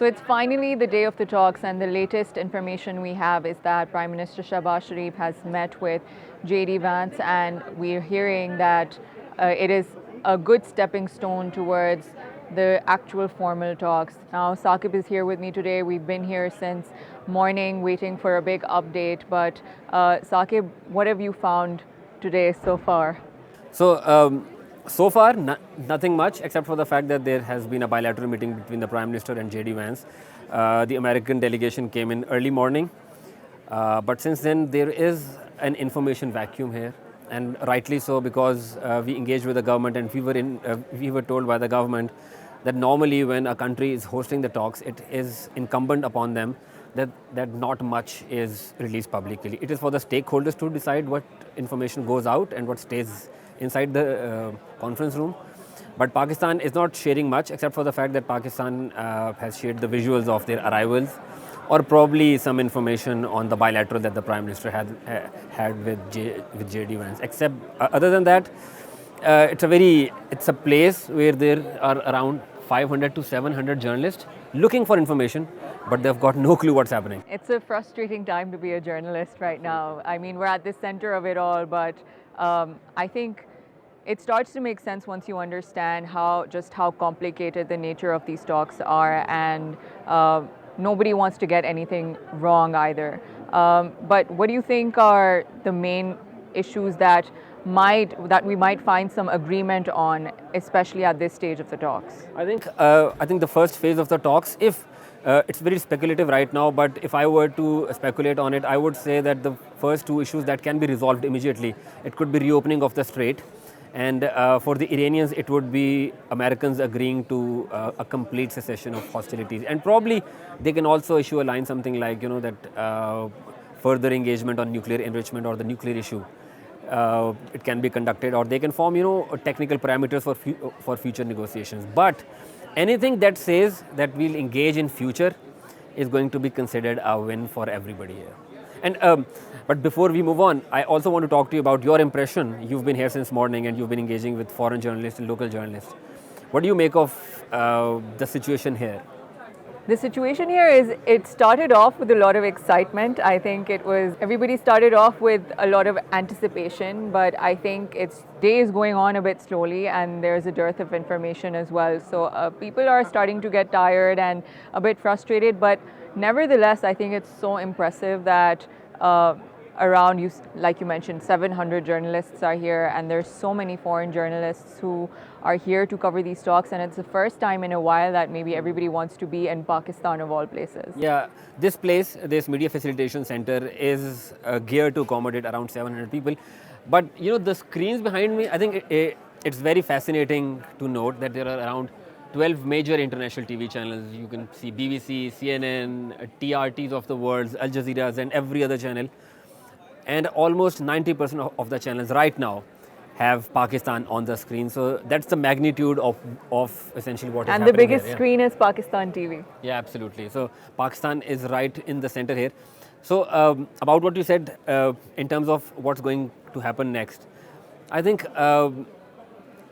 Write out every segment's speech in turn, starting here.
So it's finally the day of the talks, and the latest information we have is that Prime Minister Shehbaz Sharif has met with JD Vance, and we're hearing that it is a good stepping stone towards the actual formal talks. Now, Saqib is here with me today. We've been here since morning waiting for a big update. But Saqib, what have you found today so far? So far, nothing much except for the fact that there has been a bilateral meeting between the Prime Minister and JD Vance. The American delegation came in early morning, but since then there is an information vacuum here, and rightly so, because we engaged with the government, and we were told by the government that normally when a country is hosting the talks, it is incumbent upon them that not much is released publicly. It is for the stakeholders to decide what information goes out and what stays inside the conference room. But Pakistan is not sharing much, except for the fact that Pakistan has shared the visuals of their arrivals, or probably some information on the bilateral that the Prime Minister had with JD Vance. Except other than that, it's a place where there are around 500 to 700 journalists looking for information, but they've got no clue what's happening. It's a frustrating time to be a journalist right now. I mean, we're at the center of it all, but I think it starts to make sense once you understand how complicated the nature of these talks are, and nobody wants to get anything wrong either. But what do you think are the main issues that we might find some agreement on, especially at this stage of the talks? I think the first phase of the talks, if it's very speculative right now, but if I were to speculate on it, I would say that the first two issues that can be resolved immediately, it could be reopening of the strait, and for the Iranians, it would be Americans agreeing to a complete cessation of hostilities, and probably they can also issue a line something like, that further engagement on nuclear enrichment or the nuclear issue. It can be conducted, or they can form, technical parameters for future negotiations. But anything that says that we'll engage in future is going to be considered a win for everybody here. And but before we move on, I also want to talk to you about your impression. You've been here since morning, and you've been engaging with foreign journalists and local journalists. What do you make of the situation here? The situation here is, it started off with a lot of excitement. I think everybody started off with a lot of anticipation, but I think it's days going on a bit slowly, and there's a dearth of information as well. So people are starting to get tired and a bit frustrated, but nevertheless, I think it's so impressive that around, like you mentioned, 700 journalists are here, and there's so many foreign journalists who are here to cover these talks, and it's the first time in a while that maybe everybody wants to be in Pakistan of all places. Yeah, this place, this media facilitation center, is geared to accommodate around 700 people. But the screens behind me, I think it's very fascinating to note that there are around 12 major international TV channels. You can see BBC, CNN, TRTs of the world, Al Jazeera's, and every other channel. And almost 90% of the channels right now have Pakistan on the screen. So that's the magnitude of essentially what is happening. And the biggest here, screen is Pakistan TV. Yeah, absolutely. So Pakistan is right in the center here. So about what you said in terms of what's going to happen next, I think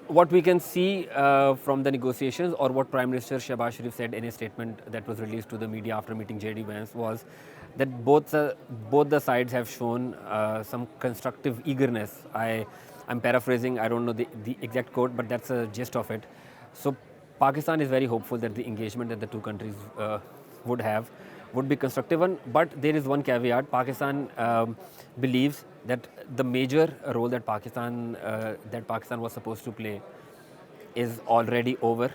what we can see from the negotiations, or what Prime Minister Shehbaz Sharif said in a statement that was released to the media after meeting JD Vance, was that both the sides have shown some constructive eagerness. I'm paraphrasing, I don't know the exact quote, but that's the gist of it. So Pakistan is very hopeful that the engagement that the two countries would be constructive one. But there is one caveat. Pakistan believes that the major role that Pakistan was supposed to play is already over,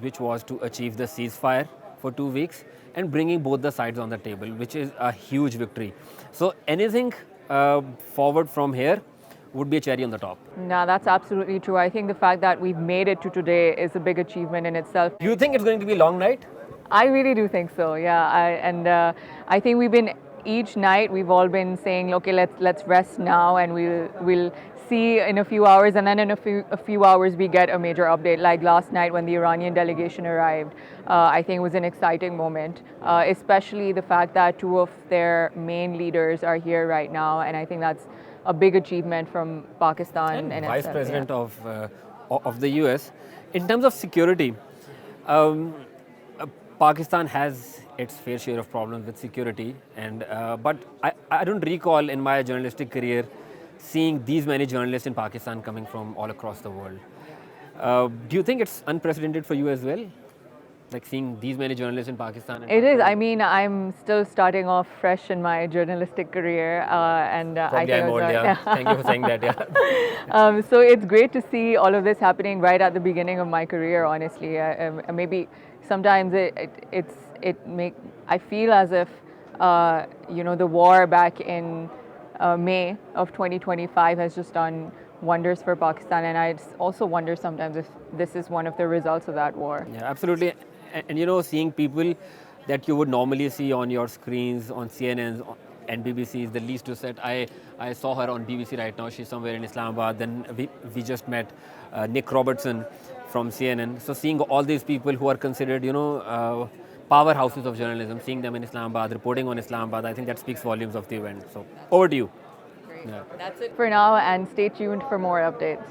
which was to achieve the ceasefire for 2 weeks and bringing both the sides on the table, which is a huge victory. So anything forward from here would be a cherry on the top. No, that's absolutely true. I think the fact that we've made it to today is a big achievement in itself. Do you think it's going to be a long night? I really do think so, yeah. I think each night we've all been saying, okay, let's rest now, and we'll see in a few hours, and then in a few hours we get a major update. Like last night when the Iranian delegation arrived, I think it was an exciting moment, especially the fact that two of their main leaders are here right now, and I think that's a big achievement from Pakistan. And Vice President of the US. In terms of security, Pakistan has its fair share of problems with security, and but I don't recall in my journalistic career seeing these many journalists in Pakistan coming from all across the world. Do you think it's unprecedented for you as well? Like seeing these many journalists in Pakistan? It is. I mean, I'm still starting off fresh in my journalistic career, and I Probably think I'm old, also- yeah. Thank you for saying that, yeah. So it's great to see all of this happening right at the beginning of my career. Honestly, maybe sometimes I feel as if the war back in May of 2025 has just done wonders for Pakistan, and I also wonder sometimes if this is one of the results of that war. Yeah, absolutely. And seeing people that you would normally see on your screens, on CNNs and BBCs, the least to set. I saw her on BBC right now. She's somewhere in Islamabad. Then we just met Nick Robertson from CNN. So seeing all these people who are considered, powerhouses of journalism, seeing them in Islamabad, reporting on Islamabad, I think that speaks volumes of the event. So over to you. Great. Yeah. That's it for now, and stay tuned for more updates.